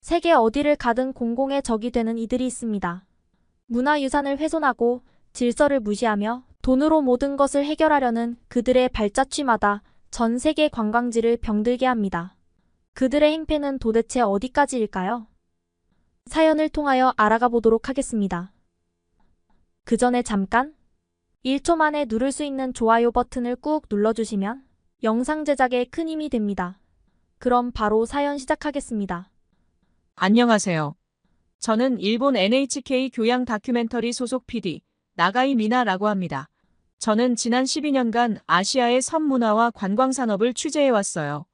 세계 어디를 가든 공공의 적이 되는 이들이 있습니다. 문화유산을 훼손하고 질서를 무시하며 돈으로 모든 것을 해결하려는 그들의 발자취마다 전 세계 관광지를 병들게 합니다. 그들의 행패는 도대체 어디까지일까요? 사연을 통하여 알아가 보도록 하겠습니다. 그 전에 잠깐 1초 만에 누를 수 있는 좋아요 버튼을 꾹 눌러주시면 영상 제작에 큰 힘이 됩니다. 그럼 바로 사연 시작하겠습니다. 안녕하세요. 저는 일본 NHK 교양 다큐멘터리 소속 PD, 나가이 미나라고 합니다. 저는 지난 12년간 아시아의 섬 문화와 관광 산업을 취재해왔어요.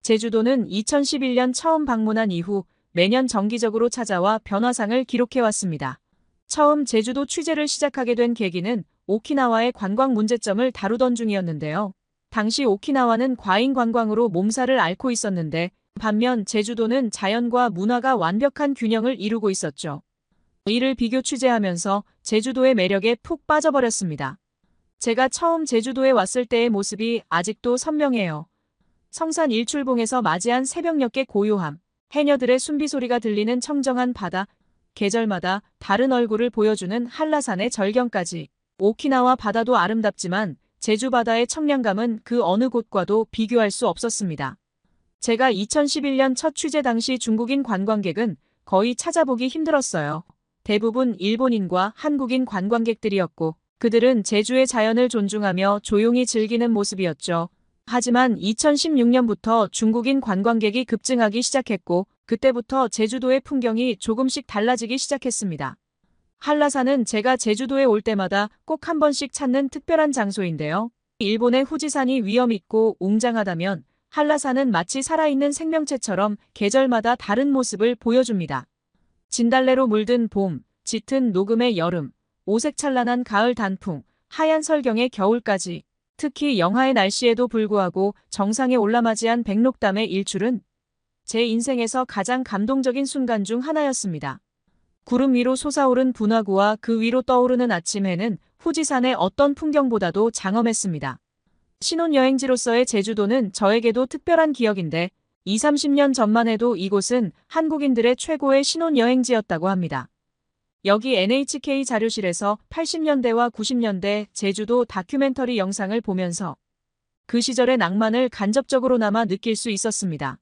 제주도는 2011년 처음 방문한 이후 매년 정기적으로 찾아와 변화상을 기록해왔습니다. 처음 제주도 취재를 시작하게 된 계기는 오키나와의 관광 문제점을 다루던 중이었는데요. 당시 오키나와는 과잉 관광으로 몸살을 앓고 있었는데 반면 제주도는 자연과 문화가 완벽한 균형을 이루고 있었죠. 이를 비교 취재하면서 제주도의 매력에 푹 빠져버렸습니다. 제가 처음 제주도에 왔을 때의 모습이 아직도 선명해요. 성산 일출봉에서 맞이한 새벽녘의 고요함, 해녀들의 숨비소리가 들리는 청정한 바다, 계절마다 다른 얼굴을 보여주는 한라산의 절경까지. 오키나와 바다도 아름답지만 제주 바다의 청량감은 그 어느 곳과도 비교할 수 없었습니다. 제가 2011년 첫 취재 당시 중국인 관광객은 거의 찾아보기 힘들었어요. 대부분 일본인과 한국인 관광객들이었고 그들은 제주의 자연을 존중하며 조용히 즐기는 모습이었죠. 하지만 2016년부터 중국인 관광객이 급증하기 시작했고 그때부터 제주도의 풍경이 조금씩 달라지기 시작했습니다. 한라산은 제가 제주도에 올 때마다 꼭 한 번씩 찾는 특별한 장소인데요. 일본의 후지산이 위험있고 웅장하다면 한라산은 마치 살아있는 생명체처럼 계절마다 다른 모습을 보여줍니다. 진달래로 물든 봄, 짙은 녹음의 여름, 오색찬란한 가을 단풍, 하얀 설경의 겨울까지. 특히 영하의 날씨에도 불구하고 정상에 올라맞이한 백록담의 일출은 제 인생에서 가장 감동적인 순간 중 하나였습니다. 구름 위로 솟아오른 분화구와 그 위로 떠오르는 아침 해는 후지산의 어떤 풍경보다도 장엄했습니다. 신혼여행지로서의 제주도는 저에게도 특별한 기억인데 20, 30년 전만 해도 이곳은 한국인들의 최고의 신혼여행지였다고 합니다. 여기 NHK 자료실에서 80년대와 90년대 제주도 다큐멘터리 영상을 보면서 그 시절의 낭만을 간접적으로나마 느낄 수 있었습니다.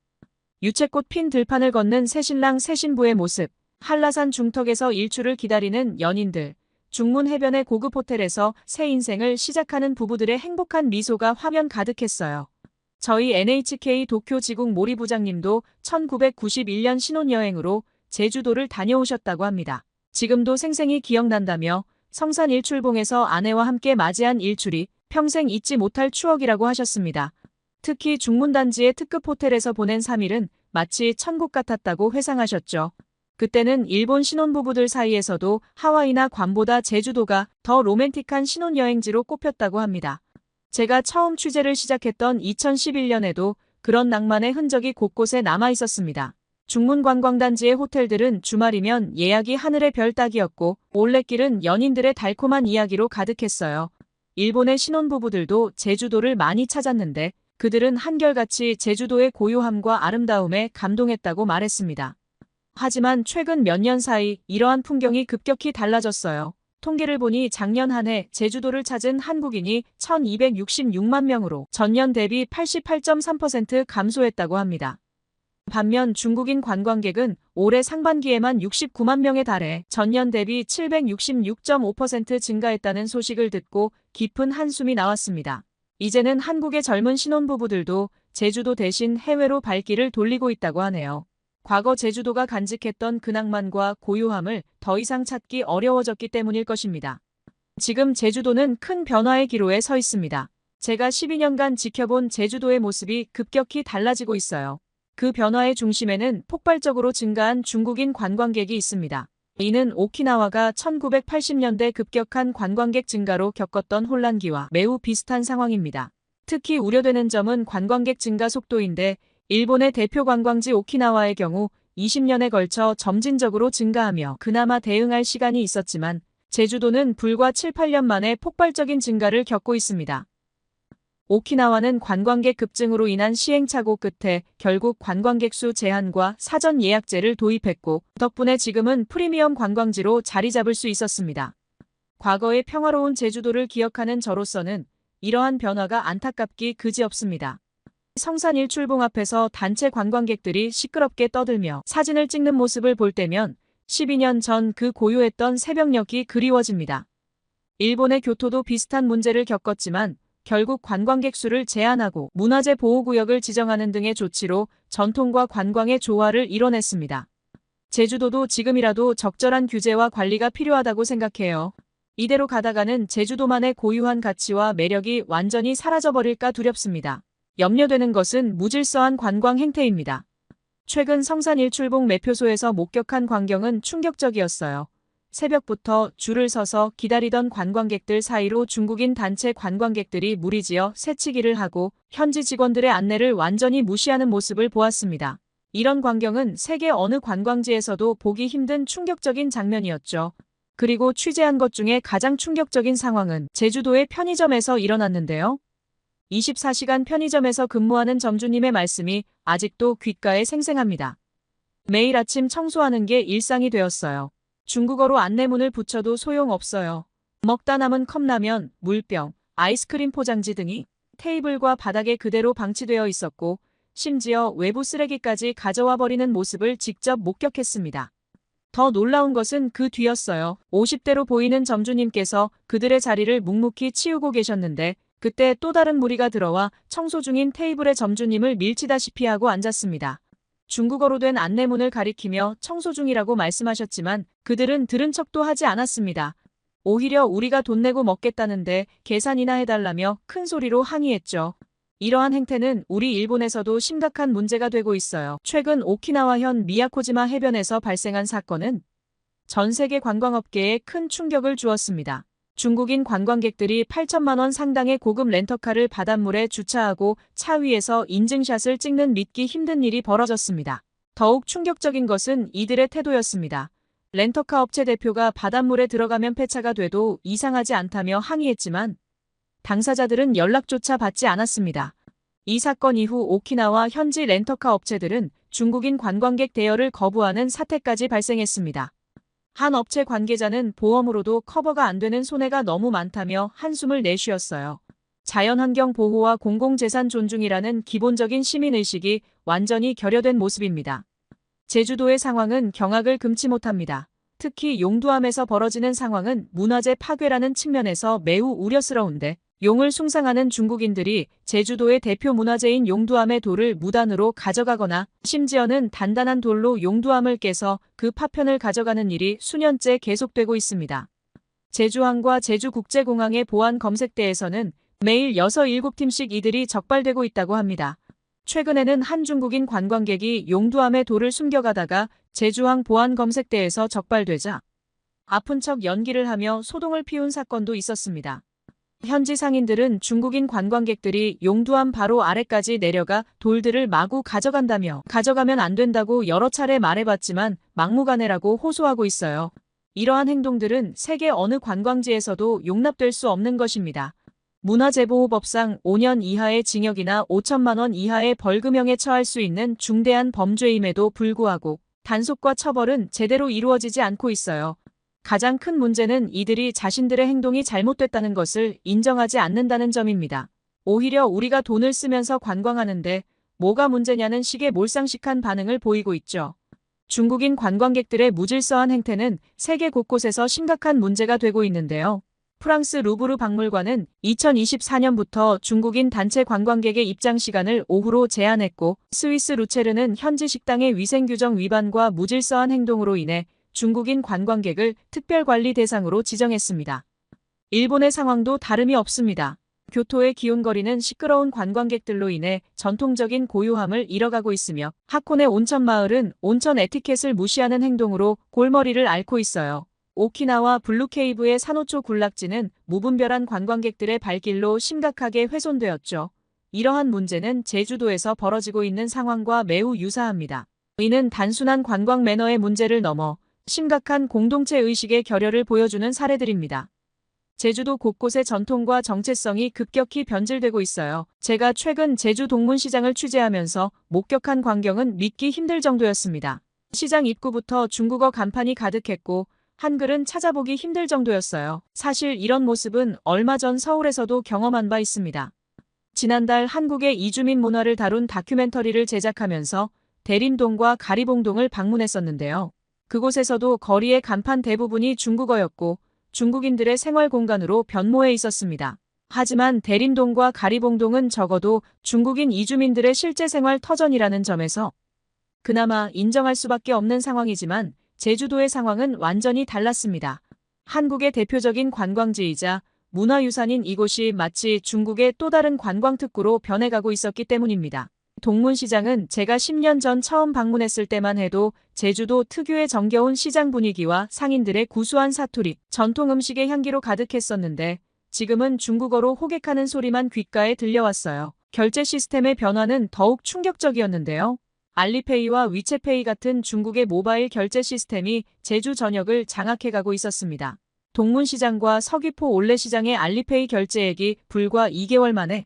유채꽃 핀 들판을 걷는 새신랑 새신부의 모습, 한라산 중턱에서 일출을 기다리는 연인들, 중문 해변의 고급 호텔에서 새 인생을 시작하는 부부들의 행복한 미소가 화면 가득했어요. 저희 NHK 도쿄 지국 모리 부장님도 1991년 신혼여행으로 제주도를 다녀오셨다고 합니다. 지금도 생생히 기억난다며 성산 일출봉에서 아내와 함께 맞이한 일출이 평생 잊지 못할 추억이라고 하셨습니다. 특히 중문단지의 특급 호텔에서 보낸 3일은 마치 천국 같았다고 회상하셨죠. 그때는 일본 신혼부부들 사이에서도 하와이나 괌보다 제주도가 더 로맨틱한 신혼여행지로 꼽혔다고 합니다. 제가 처음 취재를 시작했던 2011년에도 그런 낭만의 흔적이 곳곳에 남아 있었습니다. 중문관광단지의 호텔들은 주말이면 예약이 하늘의 별 따기였고 올레길은 연인들의 달콤한 이야기로 가득했어요. 일본의 신혼부부들도 제주도를 많이 찾았는데 그들은 한결같이 제주도의 고요함과 아름다움에 감동했다고 말했습니다. 하지만 최근 몇 년 사이 이러한 풍경이 급격히 달라졌어요. 통계를 보니 작년 한 해 제주도를 찾은 한국인이 1266만 명으로 전년 대비 88.3% 감소했다고 합니다. 반면 중국인 관광객은 올해 상반기에만 69만 명에 달해 전년 대비 766.5% 증가했다는 소식을 듣고 깊은 한숨이 나왔습니다. 이제는 한국의 젊은 신혼부부들도 제주도 대신 해외로 발길을 돌리고 있다고 하네요. 과거 제주도가 간직했던 그 낭만과 고요함을 더 이상 찾기 어려워졌기 때문일 것입니다. 지금 제주도는 큰 변화의 기로에 서 있습니다. 제가 12년간 지켜본 제주도의 모습이 급격히 달라지고 있어요. 그 변화의 중심에는 폭발적으로 증가한 중국인 관광객이 있습니다. 이는 오키나와가 1980년대 급격한 관광객 증가로 겪었던 혼란기와 매우 비슷한 상황입니다. 특히 우려되는 점은 관광객 증가 속도인데 일본의 대표 관광지 오키나와의 경우 20년에 걸쳐 점진적으로 증가하며 그나마 대응할 시간이 있었지만 제주도는 불과 7, 8년 만에 폭발적인 증가를 겪고 있습니다. 오키나와는 관광객 급증으로 인한 시행착오 끝에 결국 관광객 수 제한과 사전 예약제를 도입했고 덕분에 지금은 프리미엄 관광지로 자리 잡을 수 있었습니다. 과거의 평화로운 제주도를 기억하는 저로서는 이러한 변화가 안타깝기 그지없습니다. 성산 일출봉 앞에서 단체 관광객들이 시끄럽게 떠들며 사진을 찍는 모습을 볼 때면 12년 전 그 고요했던 새벽녘이 그리워집니다. 일본의 교토도 비슷한 문제를 겪었지만 결국 관광객 수를 제한하고 문화재 보호구역을 지정하는 등의 조치로 전통과 관광의 조화를 이뤄냈습니다. 제주도도 지금이라도 적절한 규제와 관리가 필요하다고 생각해요. 이대로 가다가는 제주도만의 고유한 가치와 매력이 완전히 사라져버릴까 두렵습니다. 염려되는 것은 무질서한 관광 행태입니다. 최근 성산 일출봉 매표소에서 목격한 광경은 충격적이었어요. 새벽부터 줄을 서서 기다리던 관광객들 사이로 중국인 단체 관광객들이 무리지어 새치기를 하고 현지 직원들의 안내를 완전히 무시하는 모습을 보았습니다. 이런 광경은 세계 어느 관광지에서도 보기 힘든 충격적인 장면이었죠. 그리고 취재한 것 중에 가장 충격적인 상황은 제주도의 편의점에서 일어났는데요. 24시간 편의점에서 근무하는 점주님의 말씀이 아직도 귓가에 생생합니다. 매일 아침 청소하는 게 일상이 되었어요. 중국어로 안내문을 붙여도 소용없어요. 먹다 남은 컵라면, 물병, 아이스크림 포장지 등이 테이블과 바닥에 그대로 방치되어 있었고 심지어 외부 쓰레기까지 가져와 버리는 모습을 직접 목격했습니다. 더 놀라운 것은 그 뒤였어요. 50대로 보이는 점주님께서 그들의 자리를 묵묵히 치우고 계셨는데 그때 또 다른 무리가 들어와 청소 중인 테이블의 점주님을 밀치다시피 하고 앉았습니다. 중국어로 된 안내문을 가리키며 청소 중이라고 말씀하셨지만 그들은 들은 척도 하지 않았습니다. 오히려 우리가 돈 내고 먹겠다는데 계산이나 해달라며 큰 소리로 항의했죠. 이러한 행태는 우리 일본에서도 심각한 문제가 되고 있어요. 최근 오키나와현 미야코지마 해변에서 발생한 사건은 전 세계 관광업계에 큰 충격을 주었습니다. 중국인 관광객들이 8천만 원 상당의 고급 렌터카를 바닷물에 주차하고 차 위에서 인증샷을 찍는 믿기 힘든 일이 벌어졌습니다. 더욱 충격적인 것은 이들의 태도였습니다. 렌터카 업체 대표가 바닷물에 들어가면 폐차가 돼도 이상하지 않다며 항의했지만 당사자들은 연락조차 받지 않았습니다. 이 사건 이후 오키나와 현지 렌터카 업체들은 중국인 관광객 대여를 거부하는 사태까지 발생했습니다. 한 업체 관계자는 보험으로도 커버가 안 되는 손해가 너무 많다며 한숨을 내쉬었어요. 자연환경 보호와 공공재산 존중이라는 기본적인 시민의식이 완전히 결여된 모습입니다. 제주도의 상황은 경악을 금치 못합니다. 특히 용두암에서 벌어지는 상황은 문화재 파괴라는 측면에서 매우 우려스러운데 용을 숭상하는 중국인들이 제주도의 대표 문화재인 용두암의 돌을 무단으로 가져가거나 심지어는 단단한 돌로 용두암을 깨서 그 파편을 가져가는 일이 수년째 계속되고 있습니다. 제주항과 제주국제공항의 보안 검색대에서는 매일 6, 7팀씩 이들이 적발되고 있다고 합니다. 최근에는 한 중국인 관광객이 용두암의 돌을 숨겨가다가 제주항 보안 검색대에서 적발되자 아픈 척 연기를 하며 소동을 피운 사건도 있었습니다. 현지 상인들은 중국인 관광객들이 용두암 바로 아래까지 내려가 돌들을 마구 가져간다며 가져가면 안 된다고 여러 차례 말해봤지만 막무가내라고 호소하고 있어요. 이러한 행동들은 세계 어느 관광지에서도 용납될 수 없는 것입니다. 문화재보호법상 5년 이하의 징역이나 5천만 원 이하의 벌금형에 처할 수 있는 중대한 범죄임에도 불구하고 단속과 처벌은 제대로 이루어지지 않고 있어요. 가장 큰 문제는 이들이 자신들의 행동이 잘못됐다는 것을 인정하지 않는다는 점입니다. 오히려 우리가 돈을 쓰면서 관광하는데 뭐가 문제냐는 식의 몰상식한 반응을 보이고 있죠. 중국인 관광객들의 무질서한 행태는 세계 곳곳에서 심각한 문제가 되고 있는데요. 프랑스 루브르 박물관은 2024년부터 중국인 단체 관광객의 입장 시간을 오후로 제한했고 스위스 루체르는 현지 식당의 위생규정 위반과 무질서한 행동으로 인해 중국인 관광객을 특별관리 대상으로 지정했습니다. 일본의 상황도 다름이 없습니다. 교토의 기온거리는 시끄러운 관광객들로 인해 전통적인 고요함을 잃어가고 있으며 하코네 온천마을은 온천 에티켓을 무시하는 행동으로 골머리를 앓고 있어요. 오키나와 블루케이브의 산호초 군락지는 무분별한 관광객들의 발길로 심각하게 훼손되었죠. 이러한 문제는 제주도에서 벌어지고 있는 상황과 매우 유사합니다. 이는 단순한 관광 매너의 문제를 넘어 심각한 공동체 의식의 결여를 보여주는 사례들입니다. 제주도 곳곳의 전통과 정체성이 급격히 변질되고 있어요. 제가 최근 제주 동문시장을 취재하면서 목격한 광경은 믿기 힘들 정도였습니다. 시장 입구부터 중국어 간판이 가득했고 한글은 찾아보기 힘들 정도였어요. 사실 이런 모습은 얼마 전 서울에서도 경험한 바 있습니다. 지난달 한국의 이주민 문화를 다룬 다큐멘터리를 제작하면서 대림동과 가리봉동을 방문했었는데요. 그곳에서도 거리의 간판 대부분이 중국어였고 중국인들의 생활 공간으로 변모해 있었습니다. 하지만 대림동과 가리봉동은 적어도 중국인 이주민들의 실제 생활 터전이라는 점에서 그나마 인정할 수밖에 없는 상황이지만 제주도의 상황은 완전히 달랐습니다. 한국의 대표적인 관광지이자 문화유산인 이곳이 마치 중국의 또 다른 관광특구로 변해가고 있었기 때문입니다. 동문시장은 제가 10년 전 처음 방문했을 때만 해도 제주도 특유의 정겨운 시장 분위기와 상인들의 구수한 사투리, 전통 음식의 향기로 가득했었는데 지금은 중국어로 호객하는 소리만 귓가에 들려왔어요. 결제 시스템의 변화는 더욱 충격적이었는데요. 알리페이와 위챗페이 같은 중국의 모바일 결제 시스템이 제주 전역을 장악해가고 있었습니다. 동문시장과 서귀포 올레시장의 알리페이 결제액이 불과 2개월 만에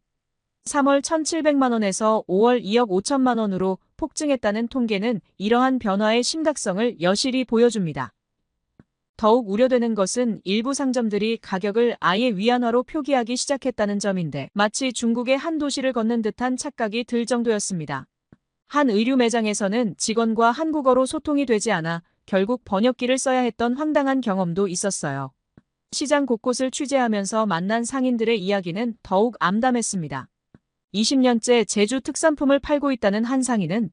3월 1,700만 원에서 5월 2억 5천만 원으로 폭증했다는 통계는 이러한 변화의 심각성을 여실히 보여줍니다. 더욱 우려되는 것은 일부 상점들이 가격을 아예 위안화로 표기하기 시작했다는 점인데 마치 중국의 한 도시를 걷는 듯한 착각이 들 정도였습니다. 한 의류 매장에서는 직원과 한국어로 소통이 되지 않아 결국 번역기를 써야 했던 황당한 경험도 있었어요. 시장 곳곳을 취재하면서 만난 상인들의 이야기는 더욱 암담했습니다. 20년째 제주 특산품을 팔고 있다는 한 상인은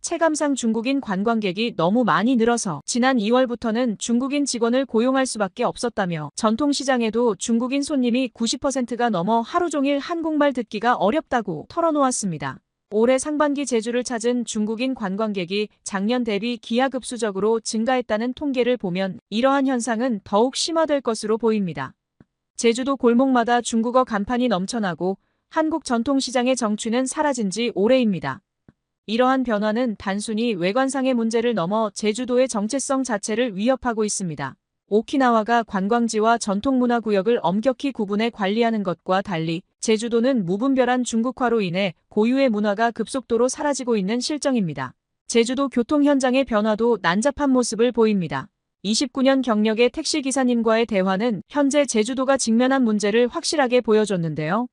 체감상 중국인 관광객이 너무 많이 늘어서 지난 2월부터는 중국인 직원을 고용할 수밖에 없었다며 전통시장에도 중국인 손님이 90%가 넘어 하루 종일 한국말 듣기가 어렵다고 털어놓았습니다. 올해 상반기 제주를 찾은 중국인 관광객이 작년 대비 기하급수적으로 증가했다는 통계를 보면 이러한 현상은 더욱 심화될 것으로 보입니다. 제주도 골목마다 중국어 간판이 넘쳐나고 한국 전통시장의 정취는 사라진 지 오래입니다. 이러한 변화는 단순히 외관상의 문제를 넘어 제주도의 정체성 자체를 위협하고 있습니다. 오키나와가 관광지와 전통문화구역을 엄격히 구분해 관리하는 것과 달리 제주도는 무분별한 중국화로 인해 고유의 문화가 급속도로 사라지고 있는 실정입니다. 제주도 교통 현장의 변화도 난잡한 모습을 보입니다. 29년 경력의 택시기사님과의 대화는 현재 제주도가 직면한 문제를 확실하게 보여줬는데요.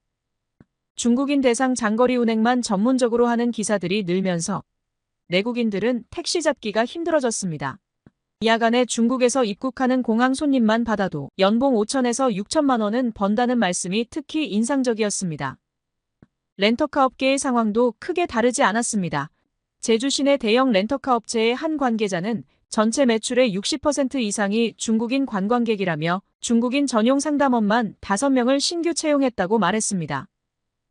중국인 대상 장거리 운행만 전문적으로 하는 기사들이 늘면서 내국인들은 택시 잡기가 힘들어졌습니다. 야간에 중국에서 입국하는 공항 손님만 받아도 연봉 5천에서 6천만 원은 번다는 말씀이 특히 인상적이었습니다. 렌터카 업계의 상황도 크게 다르지 않았습니다. 제주 시내 대형 렌터카 업체의 한 관계자는 전체 매출의 60% 이상이 중국인 관광객이라며 중국인 전용 상담원만 5명을 신규 채용했다고 말했습니다.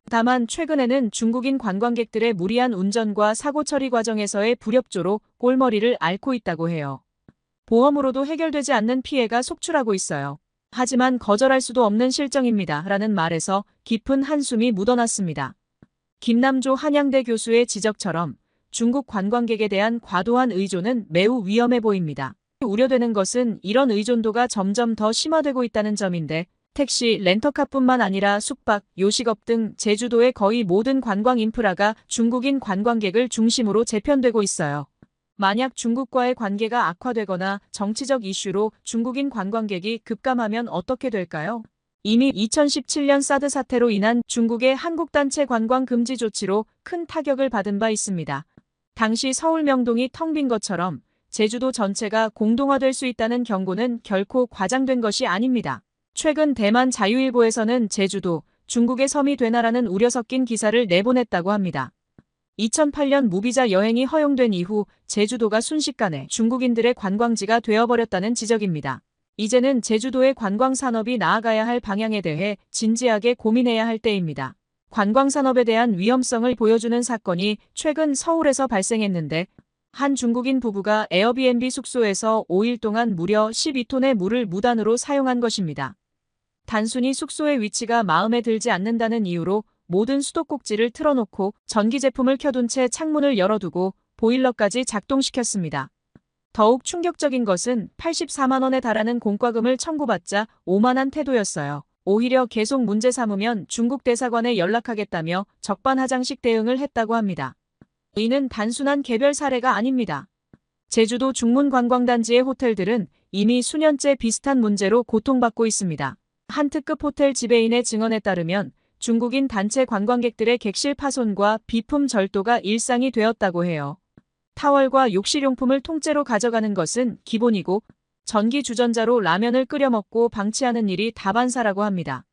다만 최근에는 중국인 관광객들의 무리한 운전과 사고 처리 과정에서의 불협조로 꼴머리를 앓고 있다고 해요. 보험으로도 해결되지 않는 피해가 속출하고 있어요. 하지만 거절할 수도 없는 실정입니다. 라는 말에서 깊은 한숨이 묻어났습니다. 김남조 한양대 교수의 지적처럼 중국 관광객에 대한 과도한 의존은 매우 위험해 보입니다. 우려되는 것은 이런 의존도가 점점 더 심화되고 있다는 점인데 택시, 렌터카뿐만 아니라 숙박, 요식업 등 제주도의 거의 모든 관광 인프라가 중국인 관광객을 중심으로 재편되고 있어요. 만약 중국과의 관계가 악화되거나 정치적 이슈로 중국인 관광객이 급감하면 어떻게 될까요? 이미 2017년 사드 사태로 인한 중국의 한국단체 관광 금지 조치로 큰 타격을 받은 바 있습니다. 당시 서울 명동이 텅 빈 것처럼 제주도 전체가 공동화될 수 있다는 경고는 결코 과장된 것이 아닙니다. 최근 대만 자유일보에서는 제주도, 중국의 섬이 되나라는 우려 섞인 기사를 내보냈다고 합니다. 2008년 무비자 여행이 허용된 이후 제주도가 순식간에 중국인들의 관광지가 되어버렸다는 지적입니다. 이제는 제주도의 관광산업이 나아가야 할 방향에 대해 진지하게 고민해야 할 때입니다. 관광산업에 대한 위험성을 보여주는 사건이 최근 서울에서 발생했는데 한 중국인 부부가 에어비앤비 숙소에서 5일 동안 무려 12톤의 물을 무단으로 사용한 것입니다. 단순히 숙소의 위치가 마음에 들지 않는다는 이유로 모든 수도꼭지를 틀어놓고 전기 제품을 켜둔 채 창문을 열어두고 보일러까지 작동시켰습니다. 더욱 충격적인 것은 84만 원에 달하는 공과금을 청구받자 오만한 태도였어요. 오히려 계속 문제 삼으면 중국 대사관에 연락하겠다며 적반하장식 대응을 했다고 합니다. 이는 단순한 개별 사례가 아닙니다. 제주도 중문관광단지의 호텔들은 이미 수년째 비슷한 문제로 고통받고 있습니다. 한 특급 호텔 지배인의 증언에 따르면 중국인 단체 관광객들의 객실 파손과 비품 절도가 일상이 되었다고 해요. 타월과 욕실용품을 통째로 가져가는 것은 기본이고 전기 주전자로 라면을 끓여 먹고 방치하는 일이 다반사라고 합니다.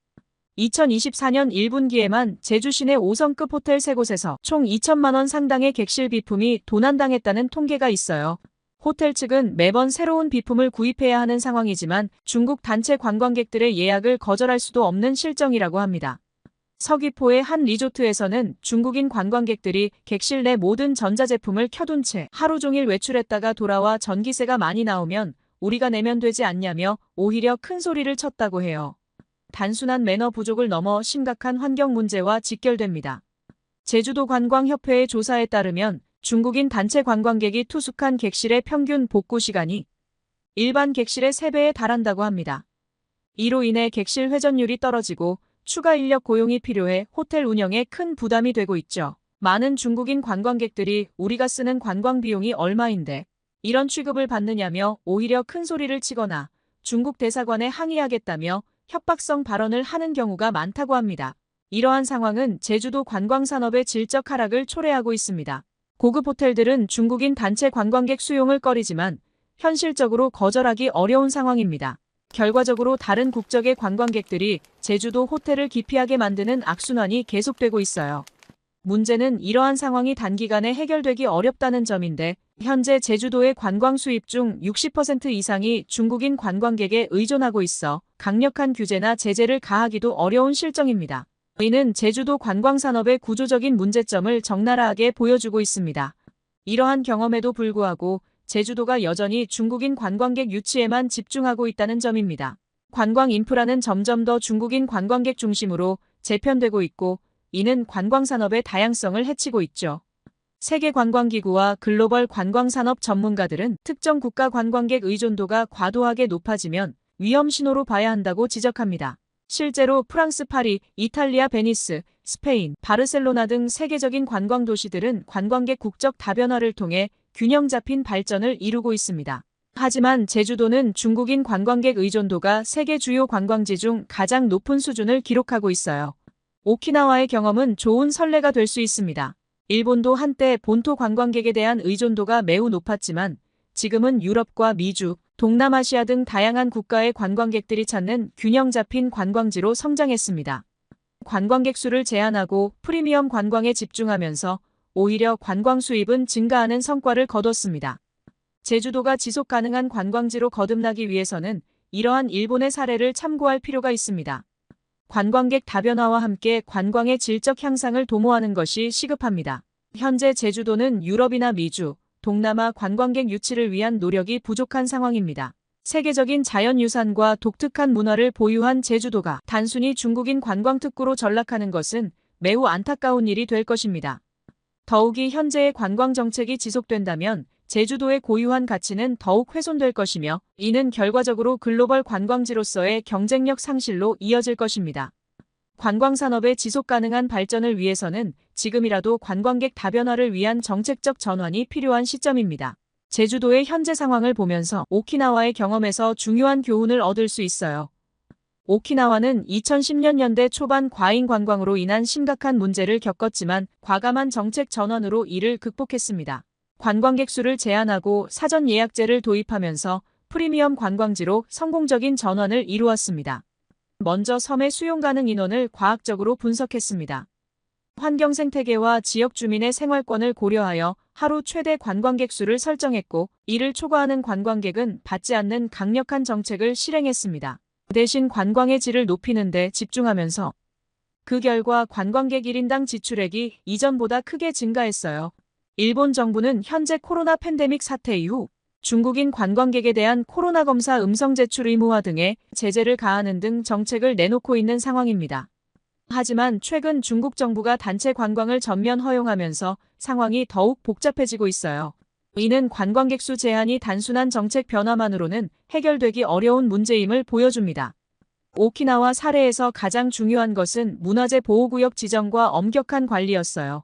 2024년 1분기에만 제주 시내 5성급 호텔 3곳에서 총 2천만 원 상당의 객실 비품이 도난당했다는 통계가 있어요. 호텔 측은 매번 새로운 비품을 구입해야 하는 상황이지만 중국 단체 관광객들의 예약을 거절할 수도 없는 실정이라고 합니다. 서귀포의 한 리조트에서는 중국인 관광객들이 객실 내 모든 전자제품을 켜둔 채 하루 종일 외출했다가 돌아와 전기세가 많이 나오면 우리가 내면 되지 않냐며 오히려 큰 소리를 쳤다고 해요. 단순한 매너 부족을 넘어 심각한 환경 문제와 직결됩니다. 제주도 관광협회의 조사에 따르면 중국인 단체 관광객이 투숙한 객실의 평균 복구 시간이 일반 객실의 3배에 달한다고 합니다. 이로 인해 객실 회전율이 떨어지고 추가 인력 고용이 필요해 호텔 운영에 큰 부담이 되고 있죠. 많은 중국인 관광객들이 우리가 쓰는 관광 비용이 얼마인데 이런 취급을 받느냐며 오히려 큰 소리를 치거나 중국 대사관에 항의하겠다며 협박성 발언을 하는 경우가 많다고 합니다. 이러한 상황은 제주도 관광산업의 질적 하락을 초래하고 있습니다. 고급 호텔들은 중국인 단체 관광객 수용을 꺼리지만 현실적으로 거절하기 어려운 상황입니다. 결과적으로 다른 국적의 관광객들이 제주도 호텔을 기피하게 만드는 악순환이 계속되고 있어요. 문제는 이러한 상황이 단기간에 해결되기 어렵다는 점인데 현재 제주도의 관광 수입 중 60% 이상이 중국인 관광객에 의존하고 있어 강력한 규제나 제재를 가하기도 어려운 실정입니다. 이는 제주도 관광산업의 구조적인 문제점을 적나라하게 보여주고 있습니다. 이러한 경험에도 불구하고 제주도가 여전히 중국인 관광객 유치에만 집중하고 있다는 점입니다. 관광 인프라는 점점 더 중국인 관광객 중심으로 재편되고 있고 이는 관광산업의 다양성을 해치고 있죠. 세계관광기구와 글로벌 관광산업 전문가들은 특정 국가 관광객 의존도가 과도하게 높아지면 위험 신호로 봐야 한다고 지적합니다. 실제로 프랑스 파리, 이탈리아 베니스, 스페인, 바르셀로나 등 세계적인 관광 도시들은 관광객 국적 다변화를 통해 균형 잡힌 발전을 이루고 있습니다. 하지만 제주도는 중국인 관광객 의존도가 세계 주요 관광지 중 가장 높은 수준을 기록하고 있어요. 오키나와의 경험은 좋은 선례가 될 수 있습니다. 일본도 한때 본토 관광객에 대한 의존도가 매우 높았지만 지금은 유럽과 미주, 동남아시아 등 다양한 국가의 관광객들이 찾는 균형 잡힌 관광지로 성장했습니다. 관광객 수를 제한하고 프리미엄 관광에 집중하면서 오히려 관광 수입은 증가하는 성과를 거뒀습니다. 제주도가 지속 가능한 관광지로 거듭나기 위해서는 이러한 일본의 사례를 참고할 필요가 있습니다. 관광객 다변화와 함께 관광의 질적 향상을 도모하는 것이 시급합니다. 현재 제주도는 유럽이나 미주, 동남아 관광객 유치를 위한 노력이 부족한 상황입니다. 세계적인 자연유산과 독특한 문화를 보유한 제주도가 단순히 중국인 관광특구로 전락하는 것은 매우 안타까운 일이 될 것입니다. 더욱이 현재의 관광정책이 지속된다면 제주도의 고유한 가치는 더욱 훼손될 것이며 이는 결과적으로 글로벌 관광지로서의 경쟁력 상실로 이어질 것입니다. 관광산업의 지속가능한 발전을 위해서는 지금이라도 관광객 다변화를 위한 정책적 전환이 필요한 시점입니다. 제주도의 현재 상황을 보면서 오키나와의 경험에서 중요한 교훈을 얻을 수 있어요. 오키나와는 2010년대 초반 과잉 관광으로 인한 심각한 문제를 겪었지만 과감한 정책 전환으로 이를 극복했습니다. 관광객 수를 제한하고 사전 예약제를 도입하면서 프리미엄 관광지로 성공적인 전환을 이루었습니다. 먼저 섬의 수용 가능 인원을 과학적으로 분석했습니다. 환경 생태계와 지역 주민의 생활권을 고려하여 하루 최대 관광객 수를 설정했고 이를 초과하는 관광객은 받지 않는 강력한 정책을 실행했습니다. 대신 관광의 질을 높이는 데 집중하면서 그 결과 관광객 1인당 지출액이 이전보다 크게 증가했어요. 일본 정부는 현재 코로나 팬데믹 사태 이후 중국인 관광객에 대한 코로나 검사 음성 제출 의무화 등의 제재를 가하는 등 정책을 내놓고 있는 상황입니다. 하지만 최근 중국 정부가 단체 관광을 전면 허용하면서 상황이 더욱 복잡해지고 있어요. 이는 관광객 수 제한이 단순한 정책 변화만으로는 해결되기 어려운 문제임을 보여줍니다. 오키나와 사례에서 가장 중요한 것은 문화재 보호구역 지정과 엄격한 관리였어요.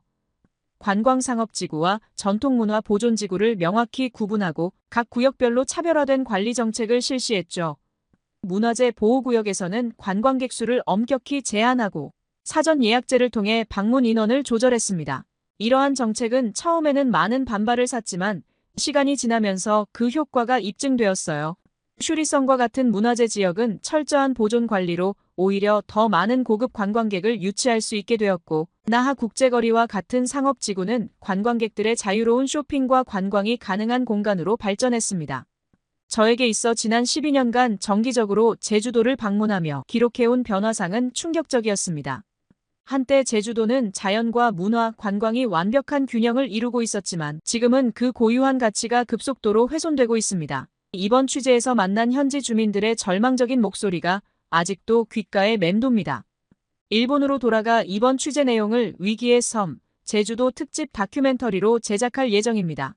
관광상업지구와 전통문화 보존지구를 명확히 구분하고 각 구역별로 차별화된 관리 정책을 실시했죠. 문화재 보호구역에서는 관광객 수를 엄격히 제한하고 사전 예약제를 통해 방문 인원을 조절했습니다. 이러한 정책은 처음에는 많은 반발을 샀지만 시간이 지나면서 그 효과가 입증되었어요. 슈리성과 같은 문화재 지역은 철저한 보존 관리로 오히려 더 많은 고급 관광객을 유치할 수 있게 되었고, 나하 국제거리와 같은 상업지구는 관광객들의 자유로운 쇼핑과 관광이 가능한 공간으로 발전했습니다. 저에게 있어 지난 12년간 정기적으로 제주도를 방문하며 기록해온 변화상은 충격적이었습니다. 한때 제주도는 자연과 문화, 관광이 완벽한 균형을 이루고 있었지만 지금은 그 고유한 가치가 급속도로 훼손되고 있습니다. 이번 취재에서 만난 현지 주민들의 절망적인 목소리가 아직도 귓가에 맴돕니다. 일본으로 돌아가 이번 취재 내용을 위기의 섬, 제주도 특집 다큐멘터리로 제작할 예정입니다.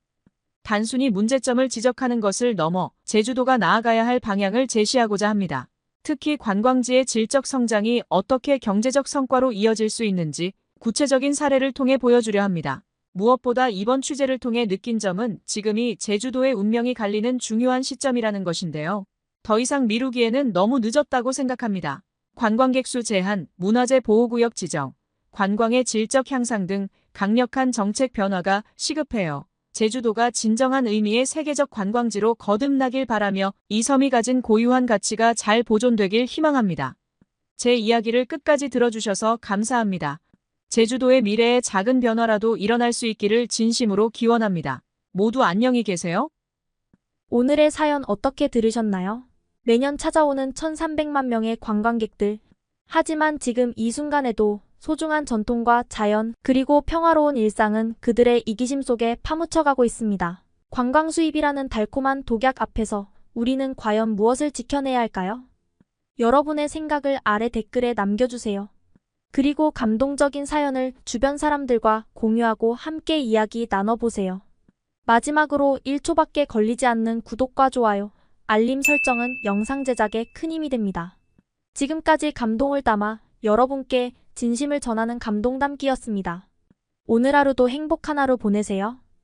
단순히 문제점을 지적하는 것을 넘어 제주도가 나아가야 할 방향을 제시하고자 합니다. 특히 관광지의 질적 성장이 어떻게 경제적 성과로 이어질 수 있는지 구체적인 사례를 통해 보여주려 합니다. 무엇보다 이번 취재를 통해 느낀 점은 지금이 제주도의 운명이 갈리는 중요한 시점이라는 것인데요. 더 이상 미루기에는 너무 늦었다고 생각합니다. 관광객 수 제한, 문화재 보호구역 지정, 관광의 질적 향상 등 강력한 정책 변화가 시급해요. 제주도가 진정한 의미의 세계적 관광지로 거듭나길 바라며 이 섬이 가진 고유한 가치가 잘 보존되길 희망합니다. 제 이야기를 끝까지 들어주셔서 감사합니다. 제주도의 미래에 작은 변화라도 일어날 수 있기를 진심으로 기원합니다. 모두 안녕히 계세요. 오늘의 사연 어떻게 들으셨나요? 매년 찾아오는 1,300만 명의 관광객들. 하지만 지금 이 순간에도 소중한 전통과 자연, 그리고 평화로운 일상은 그들의 이기심 속에 파묻혀가고 있습니다. 관광 수입이라는 달콤한 독약 앞에서 우리는 과연 무엇을 지켜내야 할까요? 여러분의 생각을 아래 댓글에 남겨주세요. 그리고 감동적인 사연을 주변 사람들과 공유하고 함께 이야기 나눠보세요. 마지막으로 1초밖에 걸리지 않는 구독과 좋아요, 알림 설정은 영상 제작에 큰 힘이 됩니다. 지금까지 감동을 담아 여러분께 진심을 전하는 감동 담기였습니다. 오늘 하루도 행복한 하루 보내세요.